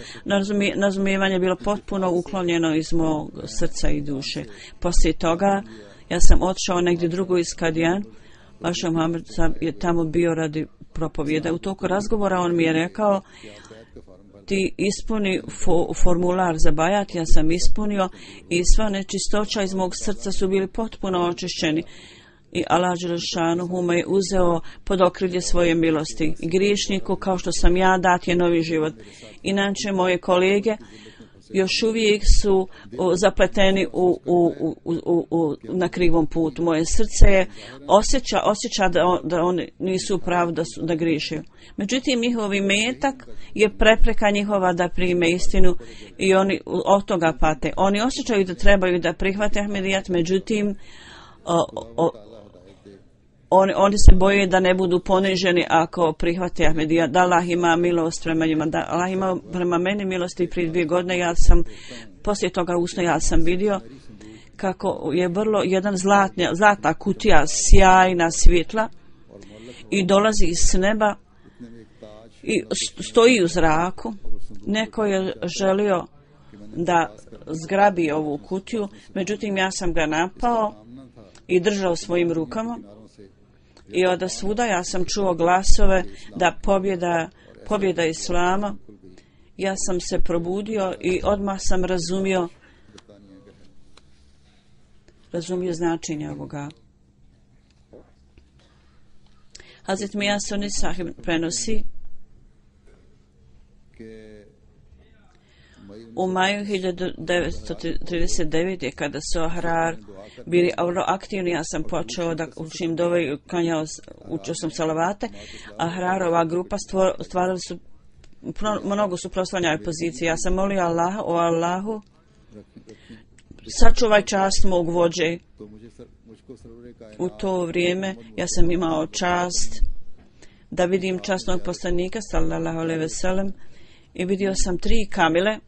razumijevanje bilo potpuno uklonjeno iz mog srca i duše. Poslije toga ja sam otišao negdje drugo iz Kadijan. Baša Muhammed je tamo bio radi propovjeda. U toku razgovora on mi je rekao ti ispuni formular za bajat, ja sam ispunio i sva nečistoća iz mog srca su bili potpuno očišćeni. I Allah dželešanuhu me je uzeo pod okrilje svoje milosti. Griješniku kao što sam ja dat je novi život. Inače moje kolege još uvijek su zapleteni na krivom putu. Moje srce je osjeća da oni nisu u pravu da griješe. Međutim, njihovi metak je prepreka njihova da prime istinu i oni od toga pate. Oni osjećaju da trebaju da prihvate Ahmedijat, međutim, oni se boje da ne budu poniženi ako prihvate Ahmedijat. Da Allah ima milost prema njima, da Allah ima prema meni milosti. Prije 2 godine ja sam, poslije toga usno ja sam vidio kako je vrlo jedan zlatna kutija, sjajna svjetla i dolazi iz neba i stoji u zraku. Neko je želio da zgrabi ovu kutiju, međutim ja sam ga napao i držao svojim rukama. I od svuda ja sam čuo glasove da pobjeda Islama. Ja sam se probudio i odmah sam razumio značenje ovoga. Hazret Mija Sunni Sahib prenosi u maju 1939. kada su Ahrar bili aktivni, ja sam počeo da učim dove i učio sam salavate. Ahrarova grupa stvarali su mnogo suprotstavljanja opozicije. Ja sam molio Allaha, o Allahu, sačuvaj čast mog vođe. U to vrijeme ja sam imao čast da vidim časnog poslanika sallallahu alejhi ve sellem i vidio sam 3 kamile.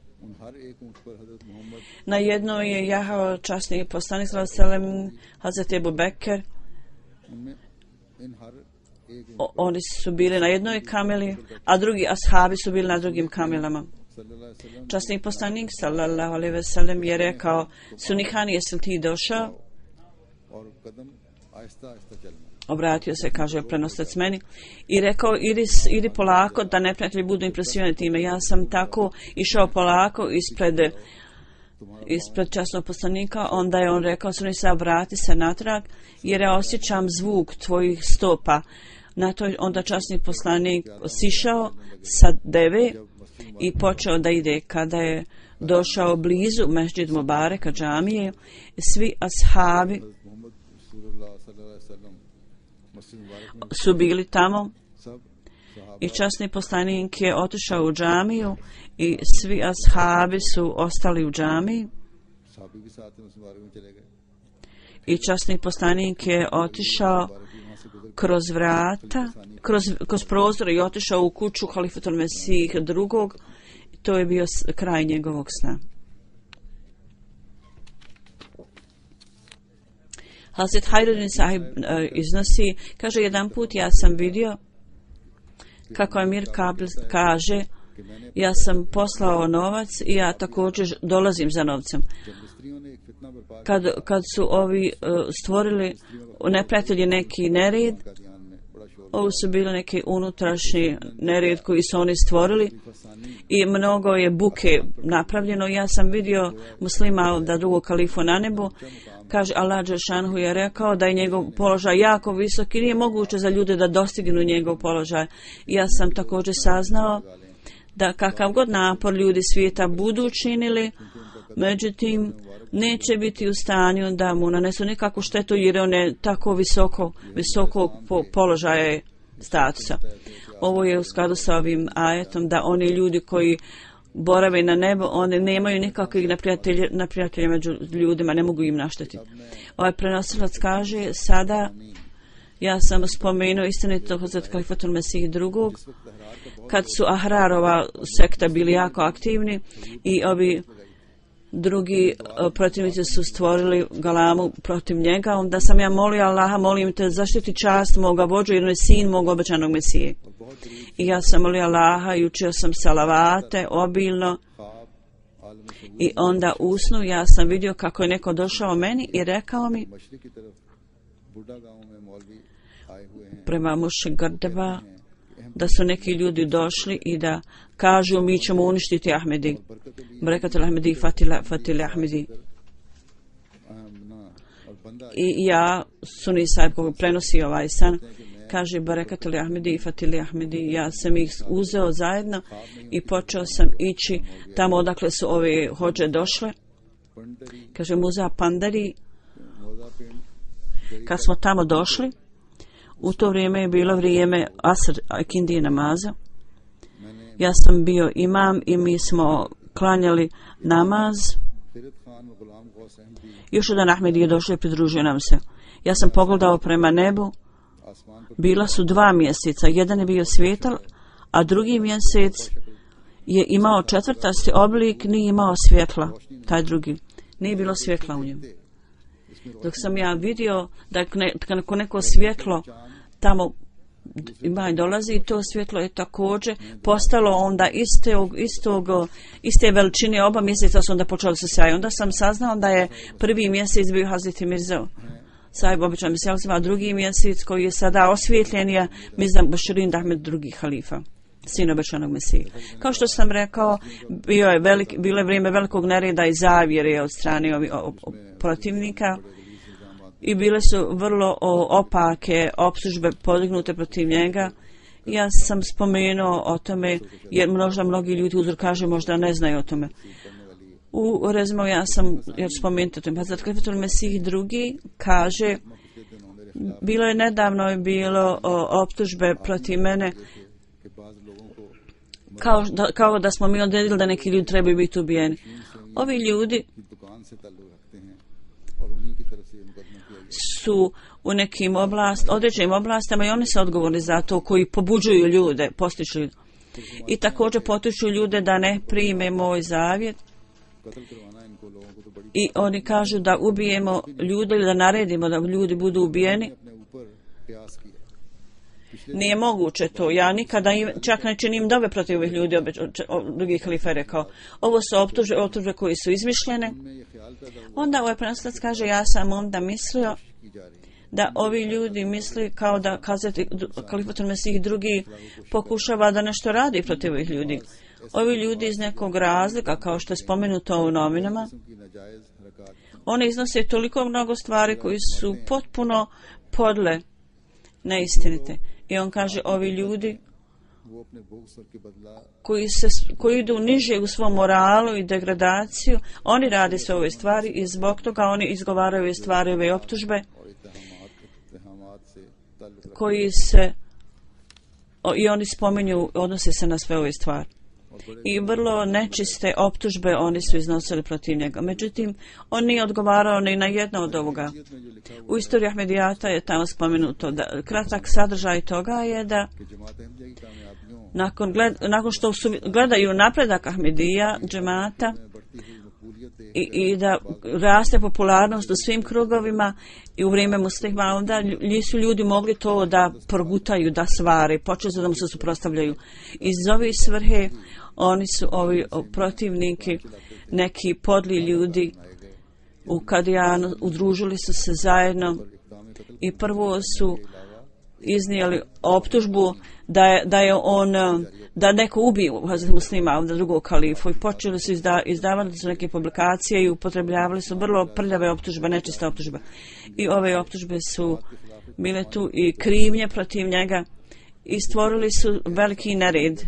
Na jednoj je jahao časni poslanik sallallahu alejhi ve sellem, Hazret Ebu Bekr. Oni su bili na jednoj kamili, a drugi ashabi su bili na drugim kamilama. Časni poslanik sallallahu alejhi ve sellem je rekao: Sunnihan, jesi li ti došao? Obratio se, kaže prenoslac meni, i rekao: idi polako, da neprijatelji budu impresivani time. Ja sam tako išao polako ispred ispred časnog poslanika, onda je on rekao Sunisa, vrati se natrag jer ja osjećam zvuk tvojih stopa. Na to onda časni poslanik sišao sa deve i počeo da ide. Kada je došao blizu Mesdžid Mubareka džamije, svi ashabi su bili tamo i časni poslanik je otišao u džamiju i svi ashabi su ostali u džamiji i časni poslanik je otišao kroz vrata, kroz prozor i otišao u kuću Halifatul Mesih drugog. To je bio kraj njegovog sna. Hazret Hajruddin Sahib iznosi, kaže, jedan put ja sam vidio kako Emir Kabil kaže, ja sam poslao novac i ja također dolazim za novcem. Kad su ovi stvorili neprijatelji neki nered, ovo su bili neki unutrašnji nered koji su oni stvorili i mnogo je buke napravljeno. Ja sam vidio muslima da drugog kalifu na nebu. Kaže, Allah Đelšanhu je rekao da je njegov položaj jako visok i nije moguće za ljude da dostignu njegov položaj. Ja sam također saznao da kakav god napor ljudi svijeta budu učinili, međutim, neće biti u stanju da mu nanesu nikakvu štetu jer on je tako visokog položaja statusa. Ovo je u skladu sa ovim ajetom da oni ljudi koji borave na nebo, oni nemaju nikakvih neprijatelja među ljudima, ne mogu im naštetiti. Ovaj prenosilac kaže, sada ja sam spomenuo istinito Hazret Halifatul Mesih drugog, kad su Ahrarova sekta bili jako aktivni i ovi drugi protivnici su stvorili galamu protiv njega, onda sam ja molio Allaha, molim te zaštiti čast moga vođu jer on je sin mog obećanog Mesije. I ja sam molio Allaha i učio sam salavate obilno i onda usnu ja sam vidio kako je neko došao meni i rekao mi prema Mušik Gardeba da su neki ljudi došli i da kažu mi ćemo uništiti Ahmedi. Barekatul Ahmedi, Fatil Ahmedi. I ja, Suni Sahib koji prenosi ovaj san, kaže Barekatul Ahmedi, Fatil Ahmedi. Ja sam ih uzeo zajedno i počeo sam ići tamo odakle su ove hođe došle. Kaže Muza Pandari. Kad smo tamo došli, u to vrijeme je bilo vrijeme Asr Kindije namaza. Ja sam bio imam i mi smo klanjali namaz. Još jedan Ahmed je došao i pridružio nam se. Ja sam pogledao prema nebu. Bila su 2 mjeseca. Jedan je bio svijetal, a drugi mjesec je imao četvrtasti oblik, nije imao svjetla. Taj drugi. Nije bilo svjetla u njemu. Dok sam ja vidio da neko svjetlo tamo ima i dolazi, to svjetlo je također postalo onda iste veličine, oba mjeseca su onda počeli se sjajati. Onda sam saznao da je prvi mjesec bio Hazreti Mirza Sahib običan Mesih, a drugi mjesec koji je sada osvjetljen je Mirza Baširin Ahmed drugi halifa, sin obećanog Mesije. Kao što sam rekao, bilo je vrijeme velikog nereda i zavjere od strane ovih protivnika. I bile su vrlo opake optužbe podignute protiv njega. Ja sam spomenuo o tome, jer možda mnogi ljudi uzor kaže možda ne znaju o tome. U rezimo ja ću spomenuti o tome. Hazret Halifatul Mesih drugi kaže, bilo je nedavno optužbe protiv mene kao da smo mi odredili da neki ljudi trebaju biti ubijeni. Ovi ljudi su u nekim određenim oblastima i oni su odgovorni za to, koji pobuđuju ljude, postiču ljude. I također potiču ljude da ne prime moj zavjet. I oni kažu da ubijemo ljude ili da naredimo da ljudi budu ubijeni. Nije moguće to. Ja nikada čak ne činim dove protiv ovih ljudi, drugi halifa je rekao. Ovo su optužbe koje su izmišljene. Onda ovaj prenosilac kaže, ja sam onda mislio da ovi ljudi misli kao da Hazret Halifatul Mesih drugi pokušava da nešto radi protiv ovih ljudi. Ovi ljudi iz nekog razlika, kao što je spomenuto u novinama, oni iznose toliko mnogo stvari koji su potpuno podle, neistinite. I on kaže, ovi ljudi koji idu niže u svom moralu i degradaciju, oni rade sve ove stvari i zbog toga oni izgovaraju ove stvari, ove optužbe koji se i oni spominju, odnose se na sve ove stvari. I vrlo nečiste optužbe oni su iznosili protiv njega. Međutim, on nije odgovarao ni na jedno od ovoga. U istoriji Ahmedijata je tamo spomenuto da kratak sadržaj toga je da nakon što gledaju napredak Ahmedija, džemata, i da raste popularnost u svim krugovima i u vrijeme Muslih Mauda su ljudi mogli to da progutaju, da svare, počeli su da mu se suprotstavljaju. Iz ove svrhe oni su ovi protivniki, neki podli ljudi u Kadijanu, udružili su se zajedno i prvo su iznijeli optužbu da neko ubiju Hazreti Muslima, onda drugog kalifu, i počeli su izdavati su neke publikacije i upotrebljavali su vrlo prljave optužbe, nečiste optužbe. I ove optužbe su bile tu i krivnje protiv njega i stvorili su veliki nered.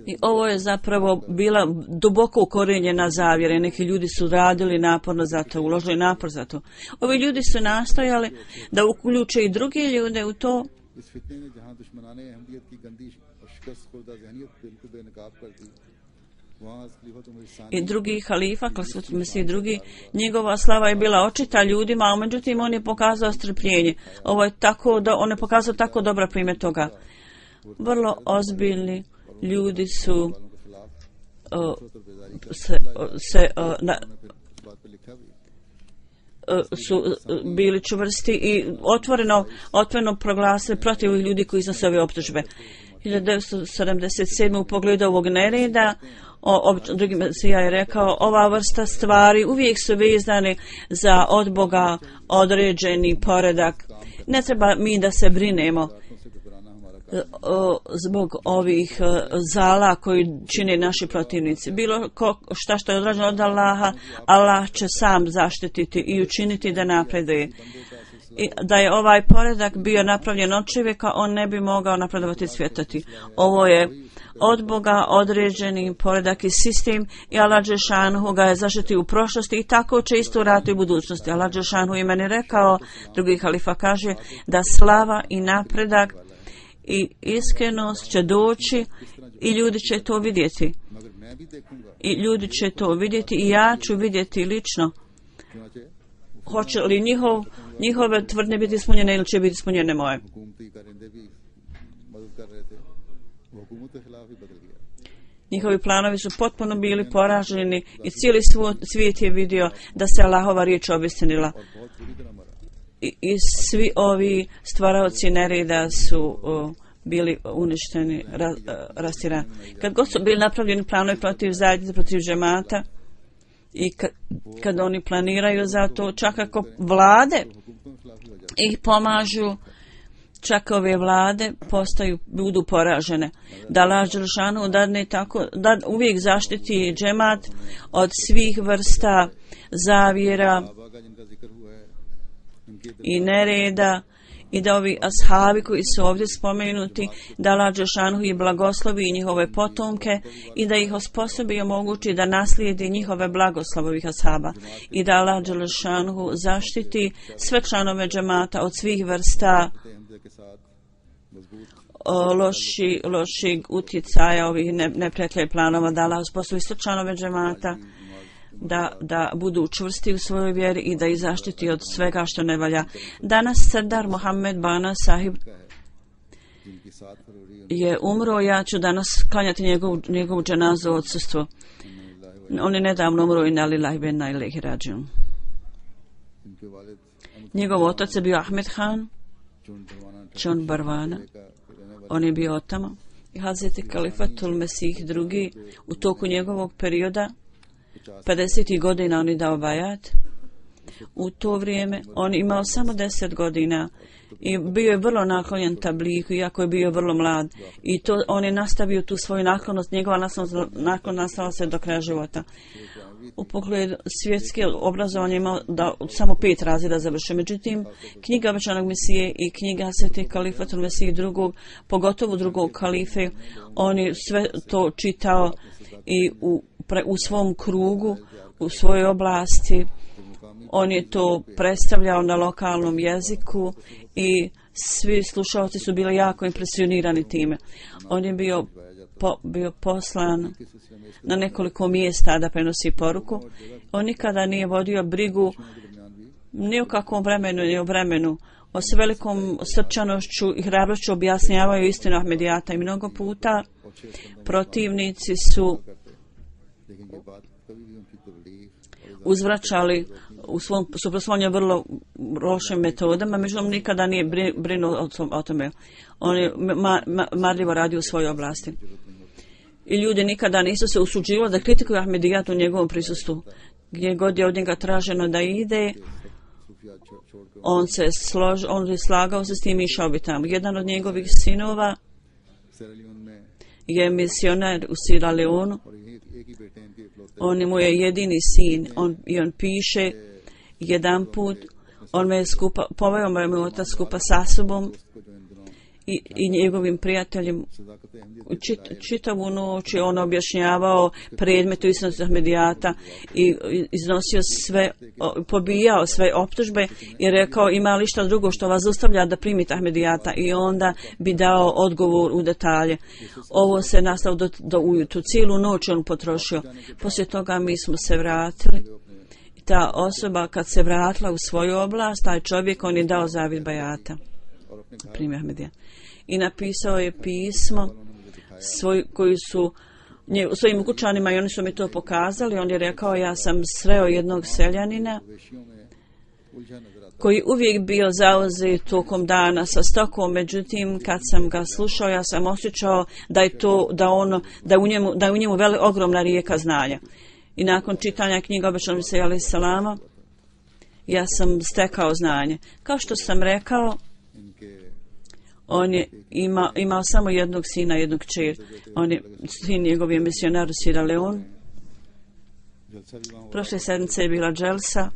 I ovo je zapravo bila duboko ukorijenjena zavjera. Neki ljudi su radili naporno za to, uložili napor za to. Ovi ljudi su nastojali da uključe i druge ljude u to. I drugi halifa, Klasvatul Mesih drugi, njegova slava je bila očita ljudima, a međutim on je pokazao strpljenje. Ovo je tako da on je pokazao tako dobra primjer toga. Vrlo ozbiljni ljudi su bili čvrsti i otvoreno proglasili protiv ovih ljudi koji iznose ove optužbe. 1977. u pogledu ovog nereda, drugi Mesija je rekao, ova vrsta stvari uvijek su vezane za od Boga određeni poredak. Ne treba mi da se brinemo zbog ovih zala koji čine naši protivnici. Bilo što je odrađeno od Allaha, Allah će sam zaštititi i učiniti da napreduje. I da je ovaj poredak bio napravljen od čovjeka, on ne bi mogao napredovati i svjetati. Ovo je od Boga određeni poredak i sistem i Allah dželešanohu ga je zaštitio u prošlosti i tako će isto raditi u budućnosti. Allah dželešanohu je meni rekao, drugi halifa kaže, da slava i napredak i iskrenost će doći i ljudi će to vidjeti. I ljudi će to vidjeti i ja ću vidjeti lično. Hoće li njihove tvrdnje biti ispunjene ili će biti ispunjene moje. Njihovi planovi su potpuno bili poraženi i cijeli svijet je vidio da se Allahova riječ obistinila. I svi ovi stvaraoci nereda su bili uništeni, rastirani. Kad god su bili napravljeni planovi protiv zajednice, protiv džemata, i kad oni planiraju za to, čak ako vlade ih pomažu, čak ove vlade budu poražene. Da Allah dželešanohu dadne tako, da uvijek zaštiti džemat od svih vrsta zavjera i nereda, i da ovi ashabi koji su ovdje spomenuti, da Allah dželešanohu i blagoslovi njihove potomke i da ih osposobi i omogući da naslijedi njihove blagoslovovih ashaba i da Allah dželešanohu zaštiti sve članove džemata od svih vrsta loših utjecaja ovih neprijatelja planova, da Allah osposobi sve članove džemata da budu čvrsti u svojoj vjeri i da ih zaštiti od svega što ne valja. Danas Sardar Mohamed Bana Sahib je umro, ja ću danas klanjati njegovu dženazu u odsustvu. On je nedavno umro i na lillahi ve inna ilaihi rađiun. Njegov otac je bio Ahmed Khan Čon Barvana. On je bio otamo i Hazreti Kalifatul Mesih II. U toku njegovog perioda 50. godina on je dao bajat. U to vrijeme on imao samo 10 godina i bio je vrlo naklonjen tabliku, iako je bio vrlo mlad. I to on je nastavio tu svoju naklonost, njegova naklonost nastala se do kraja života. U pogledu svjetske obrazovanje imao da samo 5 razreda završe. Međutim, knjiga Obećanog Mesije i knjiga Sveti Kalifatul Mesije drugog, pogotovo drugog kalife, on je sve to čitao i u svom krugu, u svojoj oblasti. On je to predstavljao na lokalnom jeziku i svi slušalci su bili jako impresionirani time. On je bio poslan na nekoliko mjesta da prenosi poruku. On nikada nije vodio brigu ni o kakvom vremenu, ni o vremenu. O s velikom srčanošću i hrabrošću objašnjavaju istinu Ahmedijata i mnogo puta protivnici su uzvraćali u svom suprotstavljanju vrlo lošim metodama, međutim nikada nije brinuo o tome. On je marljivo radio u svojoj oblasti. I ljudi nikada nisu se usuđivali da kritikuju Ahmedijat u njegovom prisustvu. Gdje god je od njega traženo da ide, on je slagao se s tim i išao bi tamo. Jedan od njegovih sinova je misionar u Sierra Leonu. On mu je jedini sin. On piše jedan put, poveo me otac skupa sa sobom i njegovim prijateljem. Čitavu noć je on objašnjavao predmetu islanosti Ahmedijata i iznosio sve, pobijao sve optužbe i rekao ima li šta drugo što vas zaustavlja da primite Ahmedijata, i onda bi dao odgovor u detalje. Ovo se nastavilo do ujutru. Cijelu noć on potrošio. Poslije toga mi smo se vratili. Ta osoba kad se vratila u svoju oblast, taj čovjek, on je dao zavid bajata. Primjer Ahmedijata. I napisao je pismo koji su svojim ukućanima i oni su mi to pokazali. On je rekao, ja sam sreo jednog seljanina koji uvijek bio zauzet tokom dana sa stokom, međutim kad sam ga slušao ja sam osjećao da je u njemu ogromna rijeka znanja. I nakon čitanja knjiga Obećanog Mesije alejhi selama ja sam stekao znanje. Kao što sam rekao, on je imao samo jednog sina, jednog kćer. Sin njegov je misionar u Sierra Leone. Prošle sedmice je bila dželsa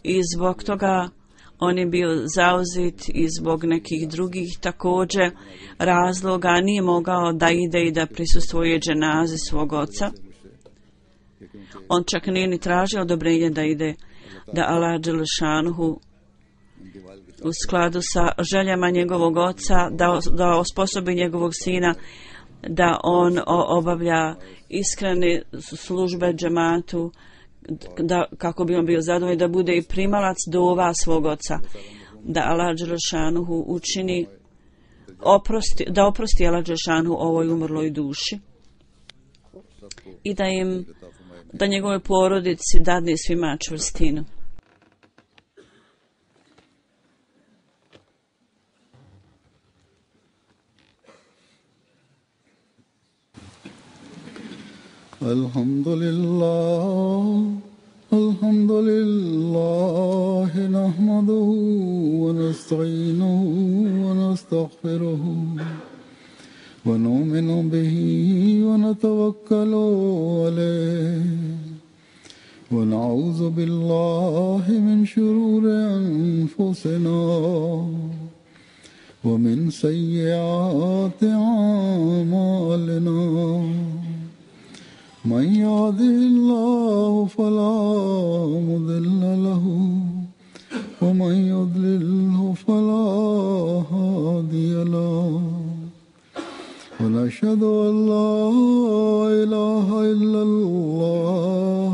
i zbog toga on je bio zauzet i zbog nekih drugih također razloga nije mogao da ide i da prisustvuje dženazi svog oca. On čak nije ni tražio odobrenje da ide, da Allah dželešanuhu u skladu sa željama njegovog oca da osposobi njegovog sina da on obavlja iskrene službe džematu, kako bi on bio zadovoljan, da bude i primalac dova svog oca, da Allah dželešanuhu učini da oprosti Allah dželešanuhu ovoj umrloj duši i da njegove porodici dadne svima čvrstinu. Alhamdulillah, nahmaduhu wa nasta'inuhu wa nastaghfiruhu wa nu'minu bihi wa natawakkalu alayhi wa na'udhu billahi min shururi anfusina wa min sayyiati a'malina. من يهده الله فلا مضل له ومن يضلله فلا هادي له ونشهد أن لا إله إلا الله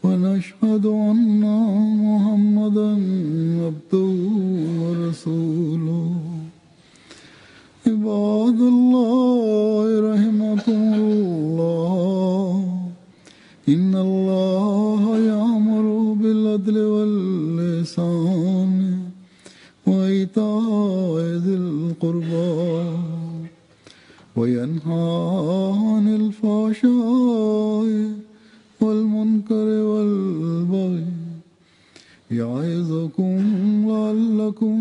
ونشهد أن محمدا عبده ورسوله. عباد الله رحمكم الله إن الله يأمر بالعدل والإحسان وإيتاء ذي القربى وينهى عن الفحشاء والمنكر والبغي يعظكم لعلكم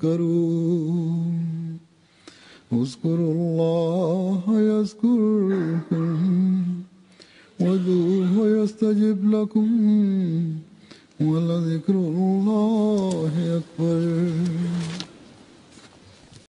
تذكرون اذكروا الله يذكركم وادعوه يستجب لكم ولذكر الله أكبر